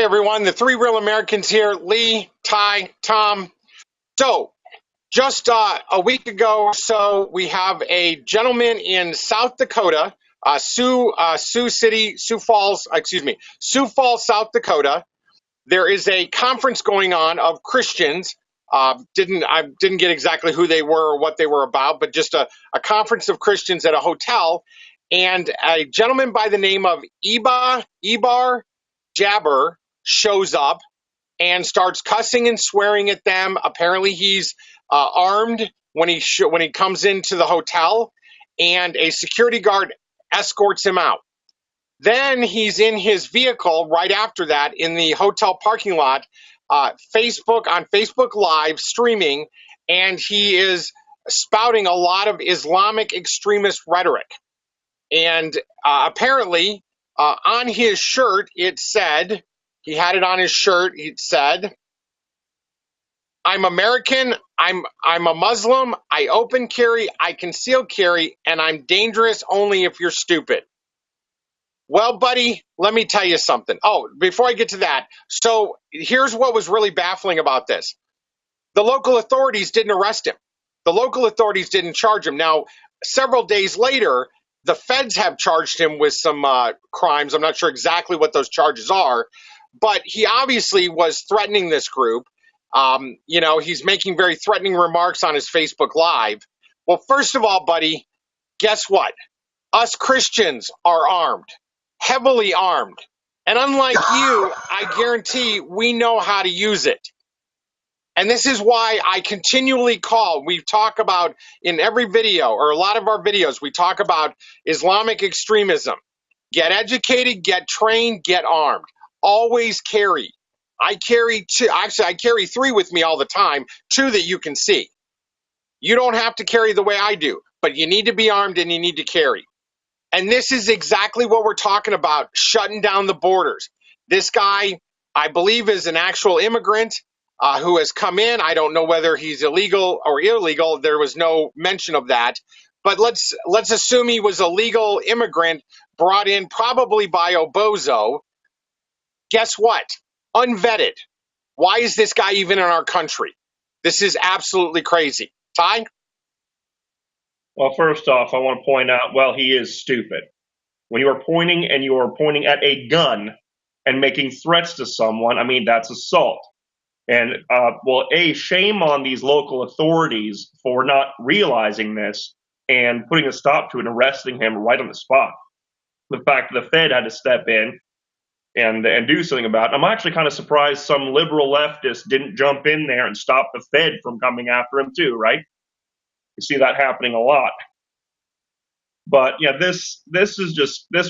Hey everyone, the three real Americans here, Lee, Ty, Tom. So, just a week ago or so, we have a gentleman in South Dakota, Sioux Falls, South Dakota. There is a conference going on of Christians. I didn't get exactly who they were or what they were about, but just a conference of Christians at a hotel. And a gentleman by the name of Ebar Jabber shows up and starts cussing and swearing at them. Apparently, he's armed when he comes into the hotel, and a security guard escorts him out. Then he's in his vehicle right after that in the hotel parking lot, on Facebook Live streaming, and he is spouting a lot of Islamic extremist rhetoric. And apparently, on his shirt, it said, he had it on his shirt, it said, "I'm American, I'm a Muslim, I open carry, I conceal carry, and I'm dangerous only if you're stupid." Well, buddy, let me tell you something. Oh, before I get to that, so here's what was really baffling about this. The local authorities didn't arrest him. The local authorities didn't charge him. Now, several days later, the feds have charged him with some crimes. I'm not sure exactly what those charges are, but he obviously was threatening this group. He's making very threatening remarks on his Facebook Live. Well, first of all, buddy, guess what? Us Christians are armed, heavily armed. And unlike you, I guarantee we know how to use it. And this is why I continually call. We talk about in every video, or a lot of our videos, we talk about Islamic extremism. Get educated, get trained, get armed. Always carry. I carry two. Actually, I carry three with me all the time, two that you can see. You don't have to carry the way I do, but you need to be armed and you need to carry. And this is exactly what we're talking about, shutting down the borders. This guy, I believe, is an actual immigrant who has come in. I don't know whether he's illegal or illegal. There was no mention of that. But let's assume he was a legal immigrant brought in probably by Obozo. Guess what? Unvetted. Why is this guy even in our country? This is absolutely crazy. Ty? Well, first off, I want to point out, well, he is stupid. When you are pointing at a gun and making threats to someone, I mean, that's assault. And, shame on these local authorities for not realizing this and putting a stop to it and arresting him right on the spot. The fact that the Fed had to step in and do something about it. I'm actually kind of surprised some liberal leftists didn't jump in there and stop the Fed from coming after him too, right? You see that happening a lot. But yeah, this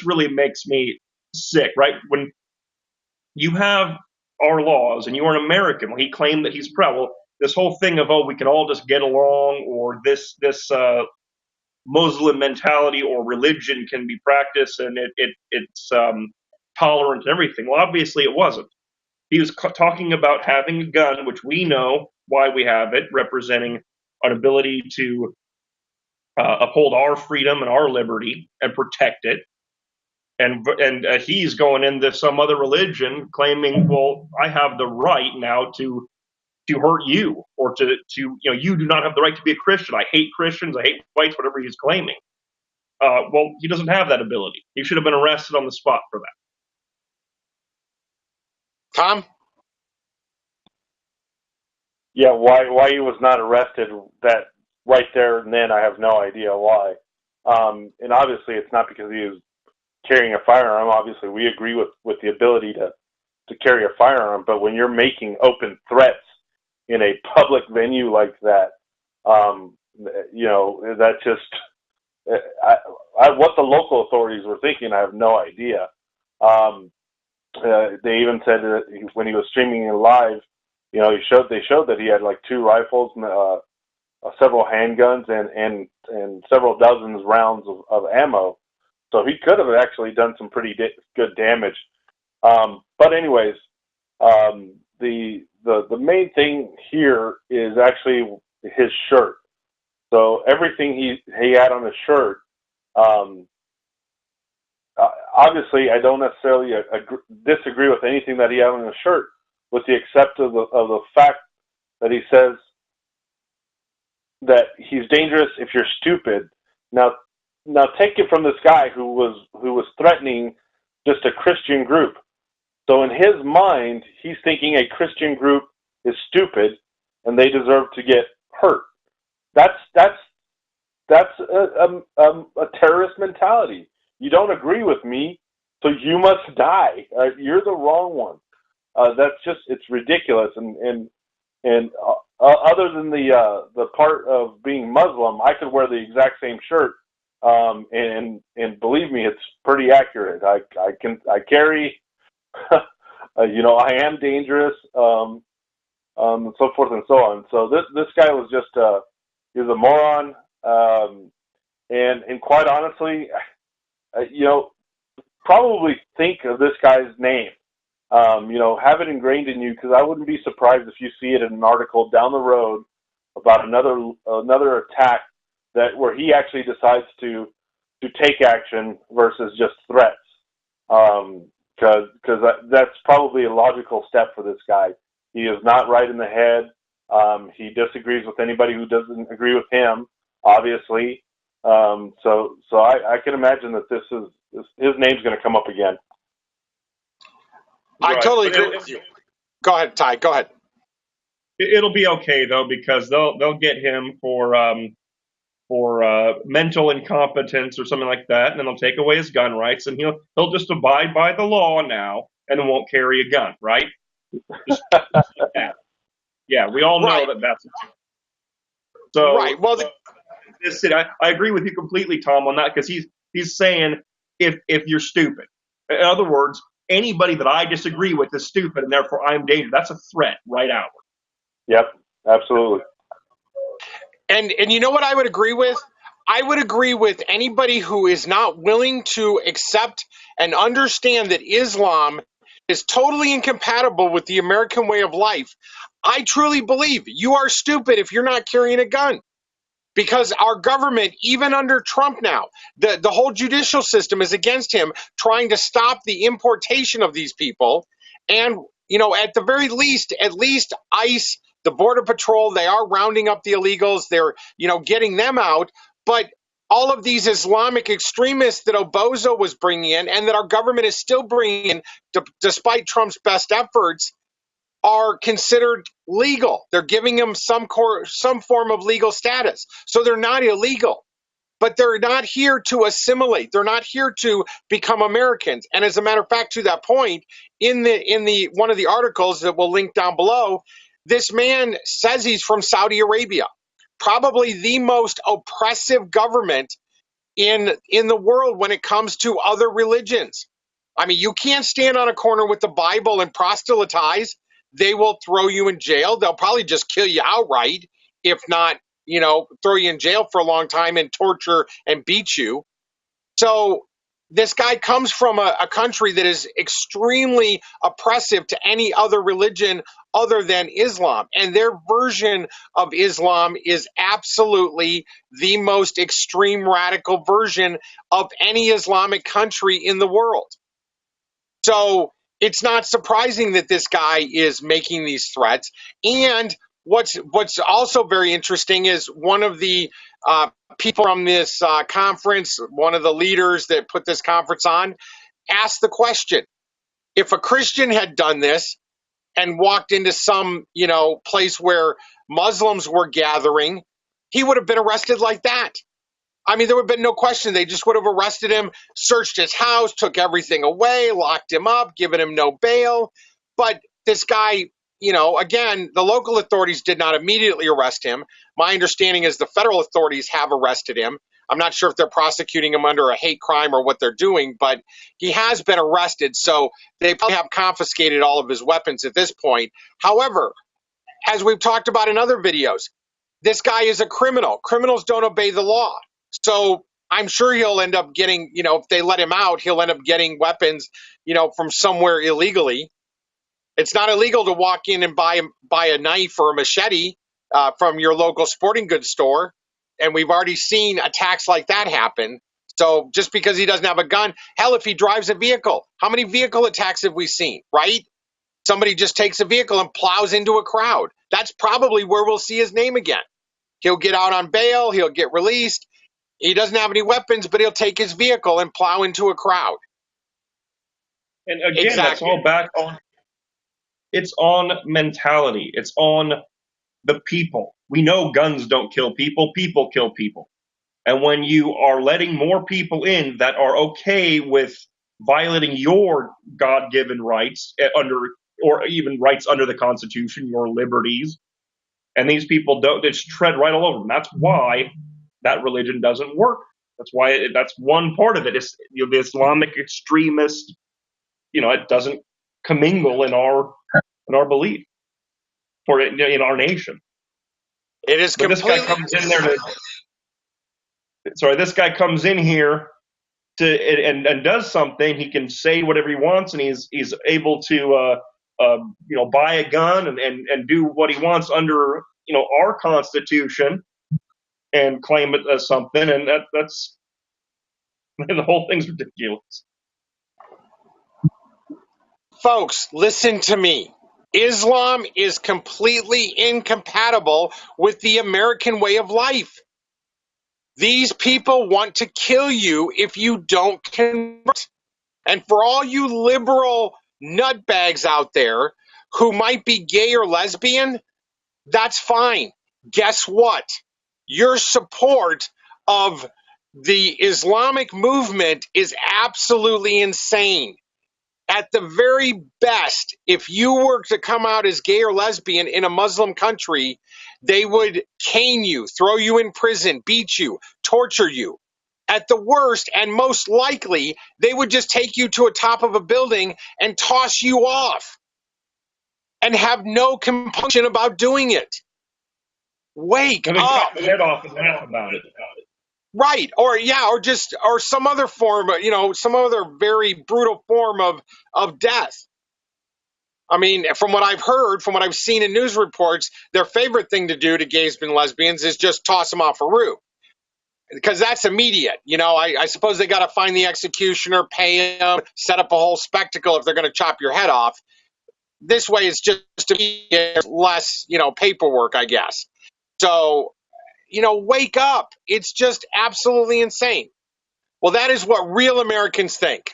really makes me sick, right? When you have our laws and you are an American, well, he claimed that he's proud. Well, this whole thing of, we can all just get along, or this Muslim mentality or religion can be practiced and it's tolerant and everything. Well, obviously it wasn't. He was talking about having a gun, which we know why we have it, representing an ability to uphold our freedom and our liberty and protect it. And he's going into some other religion claiming, well, I have the right now to hurt you, or to you do not have the right to be a Christian. I hate Christians. I hate whites, whatever he's claiming. Well, he doesn't have that ability. He should have been arrested on the spot for that. Tom? Yeah, why he was not arrested that right there and then, I have no idea why. And obviously it's not because he was carrying a firearm. Obviously we agree with the ability to carry a firearm, but when you're making open threats in a public venue like that, that just, what the local authorities were thinking, I have no idea. They even said that when he was streaming it live, they showed that he had like 2 rifles, several handguns, and several dozens rounds of ammo. So he could have actually done some pretty good damage. But anyways, the main thing here is actually his shirt. So everything he had on his shirt, obviously, I don't necessarily disagree with anything that he had on his shirt, with the exception of the fact that he says that he's dangerous if you're stupid. Now take it from this guy who was threatening just a Christian group. So in his mind, he's thinking a Christian group is stupid and they deserve to get hurt. That's a terrorist mentality. You don't agree with me, so you must die. You're the wrong one. It's ridiculous. And other than the part of being Muslim, I could wear the exact same shirt, and believe me, it's pretty accurate. I carry, I am dangerous, and so forth and so on. So this guy was just he was a moron, and quite honestly, probably think of this guy's name. Have it ingrained in you, because I wouldn't be surprised if you see it in an article down the road about another attack where he actually decides to take action versus just threats. Because that's probably a logical step for this guy. He is not right in the head. He disagrees with anybody who doesn't agree with him, obviously. So I can imagine that his name's going to come up again. I totally agree with you. Go ahead, Ty. Go ahead. It'll be okay though, because they'll get him for mental incompetence or something like that, and then they'll take away his gun rights, and he'll just abide by the law now and won't carry a gun, right? Just like that. Yeah, we all know that's so. Right. Well, I agree with you completely, Tom, on that, because he's saying if you're stupid. In other words, anybody that I disagree with is stupid, and therefore I'm dangerous. That's a threat right out. Yep, absolutely. And you know what I would agree with? I would agree with anybody who is not willing to accept and understand that Islam is totally incompatible with the American way of life. I truly believe you are stupid if you're not carrying a gun. Because our government, even under Trump now, the whole judicial system is against him, trying to stop the importation of these people. And, at the very least, ICE, the Border Patrol, they are rounding up the illegals. They're, getting them out. But all of these Islamic extremists that Obozo was bringing in, and that our government is still bringing in, despite Trump's best efforts, are considered legal. They're giving them some form of legal status. So they're not illegal, but they're not here to assimilate. They're not here to become Americans. And as a matter of fact, to that point, in the one of the articles that we'll link down below, this man says he's from Saudi Arabia, probably the most oppressive government in the world when it comes to other religions. I mean, you can't stand on a corner with the Bible and proselytize. They will throw you in jail. They'll probably just kill you outright, if not, throw you in jail for a long time and torture and beat you. So this guy comes from a country that is extremely oppressive to any other religion other than Islam. And their version of Islam is absolutely the most extreme radical version of any Islamic country in the world. So it's not surprising that this guy is making these threats. And what's also very interesting is one of the people from this conference, one of the leaders that put this conference on, asked the question: if a Christian had done this and walked into some, place where Muslims were gathering, he would have been arrested like that. I mean, there would have been no question. They just would have arrested him, searched his house, took everything away, locked him up, given him no bail. But this guy, again, the local authorities did not immediately arrest him. My understanding is the federal authorities have arrested him. I'm not sure if they're prosecuting him under a hate crime or what they're doing, but he has been arrested. So they probably have confiscated all of his weapons at this point. However, as we've talked about in other videos, this guy is a criminal. Criminals don't obey the law. So I'm sure he'll end up getting, if they let him out, he'll end up getting weapons, from somewhere illegally. It's not illegal to walk in and buy a knife or a machete from your local sporting goods store. And we've already seen attacks like that happen. So just because he doesn't have a gun, hell, if he drives a vehicle, how many vehicle attacks have we seen, right? Somebody just takes a vehicle and plows into a crowd. That's probably where we'll see his name again. He'll get out on bail, he'll get released. He doesn't have any weapons, but he'll take his vehicle and plow into a crowd. And again, That's all back on, it's on mentality. It's on the people. We know guns don't kill people, people kill people. And when you are letting more people in that are okay with violating your God-given rights or even rights under the Constitution, your liberties, and these people don't, just tread right all over them. That's why that religion doesn't work. That's one part of it. It's, the Islamic extremist, it doesn't commingle in our belief in our nation. It is but completely. This guy comes in there this guy comes in here and does something. He can say whatever he wants, and he's able to buy a gun and do what he wants under our Constitution and claim it as something, and that's the whole thing's ridiculous. Folks, listen to me. Islam is completely incompatible with the American way of life. These people want to kill you if you don't convert. And for all you liberal nutbags out there who might be gay or lesbian, that's fine. Guess what? Your support of the Islamic movement is absolutely insane. At the very best, if you were to come out as gay or lesbian in a Muslim country, they would cane you, throw you in prison, beat you, torture you. At the worst, and most likely, they would just take you to a top of a building and toss you off and have no compunction about doing it. Wake up. Cut the head off and laugh about it. Right, or some other form, some other very brutal form of death. I mean, from what I've heard, from what I've seen in news reports, their favorite thing to do to gays and lesbians is just toss them off a roof, because that's immediate. I suppose they got to find the executioner, pay them, set up a whole spectacle if they're going to chop your head off. This way, it's just less, paperwork, I guess. So, wake up. It's just absolutely insane. Well, that is what real Americans think.